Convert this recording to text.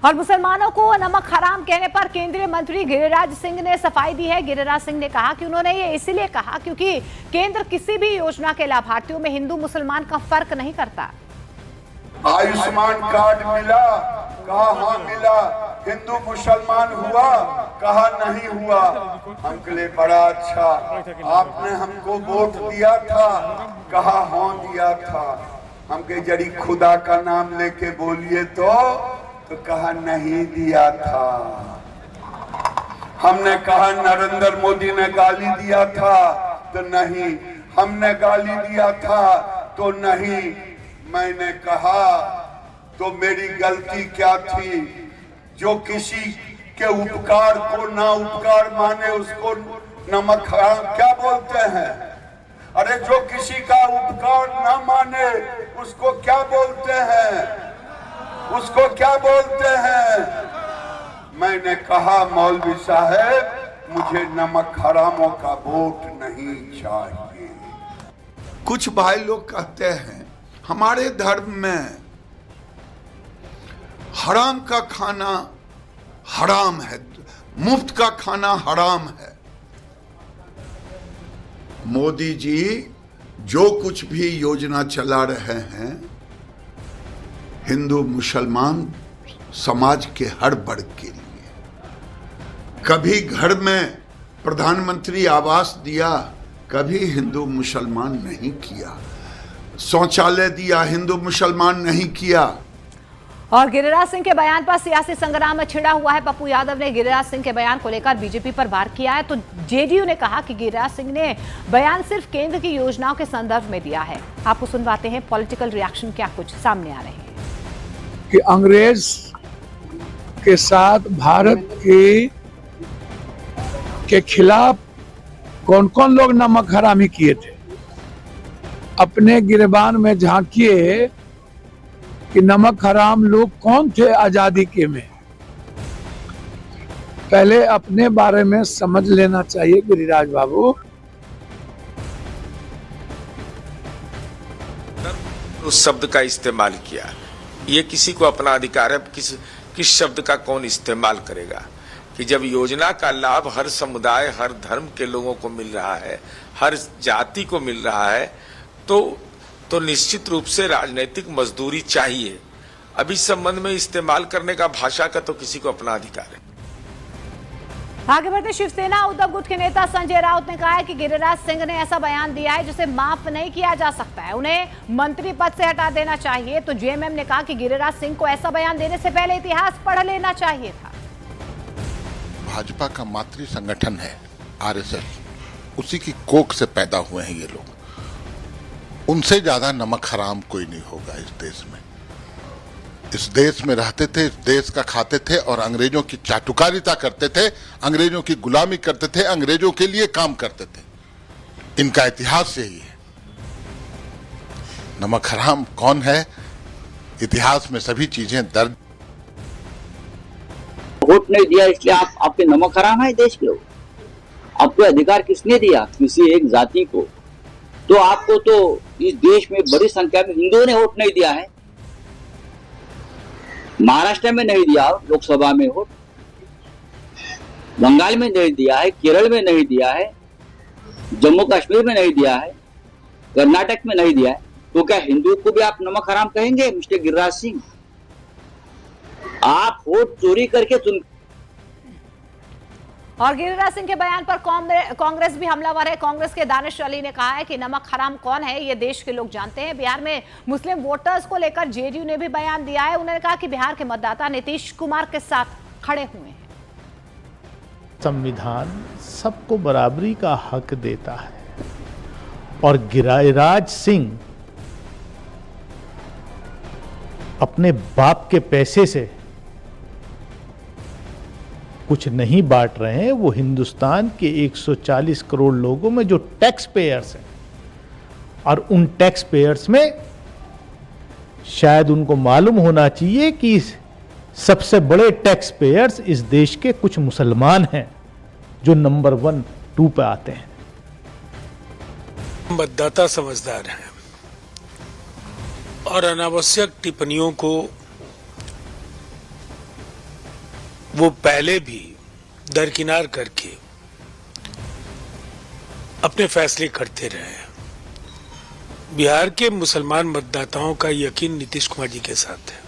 और मुसलमानों को नमक हराम कहने पर केंद्रीय मंत्री गिरिराज सिंह ने सफाई दी है। गिरिराज सिंह ने कहा कि उन्होंने ये इसलिए कहा क्योंकि केंद्र किसी भी योजना के लाभार्थियों में हिंदू मुसलमान का फर्क नहीं करता। आयुष्मान कार्ड मिला, कहा हाँ मिला। हिंदू मुसलमान हुआ, कहा नहीं हुआ। हमके लिए बड़ा अच्छा, आपने हमको वोट दिया था, कहा हाँ दिया था। हमके जड़ी खुदा का नाम लेके बोलिए तो कहा नहीं दिया था। हमने कहा नरेंद्र मोदी ने गाली दिया था तो नहीं, हमने गाली दिया था तो नहीं। मैंने कहा तो मेरी गलती क्या थी? जो किसी के उपकार को ना उपकार माने उसको नमक हराम क्या बोलते हैं? अरे जो किसी का उपकार ना माने उसको क्या बोलते हैं? उसको क्या बोलते हैं? मैंने कहा मौलवी साहब मुझे नमक हरामों का वोट नहीं चाहिए। कुछ भाई लोग कहते हैं हमारे धर्म में हराम का खाना हराम है, मुफ्त का खाना हराम है। मोदी जी जो कुछ भी योजना चला रहे हैं हिंदू मुसलमान समाज के हर वर्ग के लिए। कभी घर में प्रधानमंत्री आवास दिया, कभी हिंदू मुसलमान नहीं किया। शौचालय दिया, हिंदू मुसलमान नहीं किया। और गिरिराज सिंह के बयान पर सियासी संग्राम में छिड़ा हुआ है। पप्पू यादव ने गिरिराज सिंह के बयान को लेकर बीजेपी पर वार किया है, तो जेडीयू ने कहा कि गिरिराज सिंह ने बयान सिर्फ केंद्र की योजनाओं के संदर्भ में दिया है। आपको सुनवाते हैं पॉलिटिकल रिएक्शन क्या कुछ सामने आ रहे हैं। कि अंग्रेज के साथ भारत के खिलाफ कौन कौन लोग नमक हरामी किए थे। अपने गिरबान में झांकिए कि नमक हराम लोग कौन थे आजादी के में। पहले अपने बारे में समझ लेना चाहिए गिरिराज बाबू। उस शब्द का इस्तेमाल किया, ये किसी को अपना अधिकार है। किस शब्द का कौन इस्तेमाल करेगा? कि जब योजना का लाभ हर समुदाय हर धर्म के लोगों को मिल रहा है, हर जाति को मिल रहा है, तो निश्चित रूप से राजनीतिक मजदूरी चाहिए। अब इस संबंध में इस्तेमाल करने का भाषा का तो किसी को अपना अधिकार है। आगे बढ़ते शिवसेना उद्धव गुट के नेता संजय राउत ने कहा है कि गिरिराज सिंह ने ऐसा बयान दिया है जिसे माफ नहीं किया जा सकता है, उन्हें मंत्री पद से हटा देना चाहिए। तो जेएमएम ने कहा कि गिरिराज सिंह को ऐसा बयान देने से पहले इतिहास पढ़ लेना चाहिए था। भाजपा का मातृ संगठन है आरएसएस, उसी की कोख से पैदा हुए हैं ये लोग। उनसे ज्यादा नमक हराम कोई नहीं होगा इस देश में। इस देश में रहते थे, इस देश का खाते थे और अंग्रेजों की चाटुकारिता करते थे, अंग्रेजों की गुलामी करते थे, अंग्रेजों के लिए काम करते थे। इनका इतिहास यही है। नमक हराम कौन है? इतिहास में सभी चीजें दर्ज। वोट नहीं दिया इसलिए आपके नमक हराम है देश के लोग। आपको अधिकार किसने दिया किसी एक जाति को? तो आपको तो इस देश में बड़ी संख्या में हिंदुओं ने वोट नहीं दिया है। महाराष्ट्र में नहीं दिया लोकसभा में वोट, बंगाल में नहीं दिया है, केरल में नहीं दिया है, जम्मू कश्मीर में नहीं दिया है, कर्नाटक में नहीं दिया है। तो क्या हिंदू को भी आप नमक हराम कहेंगे मिस्टर गिरिराज सिंह? आप वोट चोरी करके चुन। और गिरिराज सिंह के बयान पर कांग्रेस भी हमलावर है। कांग्रेस के दानिश अली ने कहा है कि नमक हराम कौन है ये देश के लोग जानते हैं। बिहार में मुस्लिम वोटर्स को लेकर जेडीयू ने भी बयान दिया है। उन्होंने कहा कि बिहार के मतदाता नीतीश कुमार के साथ खड़े हुए हैं। संविधान सबको बराबरी का हक देता है और गिरिराज सिंह अपने बाप के पैसे से कुछ नहीं बांट रहे हैं। वो हिंदुस्तान के 140 करोड़ लोगों में जो टैक्स पेयर्स हैं, और उन टैक्स पेयर्स में शायद उनको मालूम होना चाहिए कि सबसे बड़े टैक्स पेयर्स इस देश के कुछ मुसलमान हैं जो नंबर 1, 2 पे आते हैं। मतदाता समझदार हैं और अनावश्यक टिप्पणियों को वो पहले भी दरकिनार करके अपने फैसले करते रहे हैं। बिहार के मुसलमान मतदाताओं का यकीन नीतीश कुमार जी के साथ है।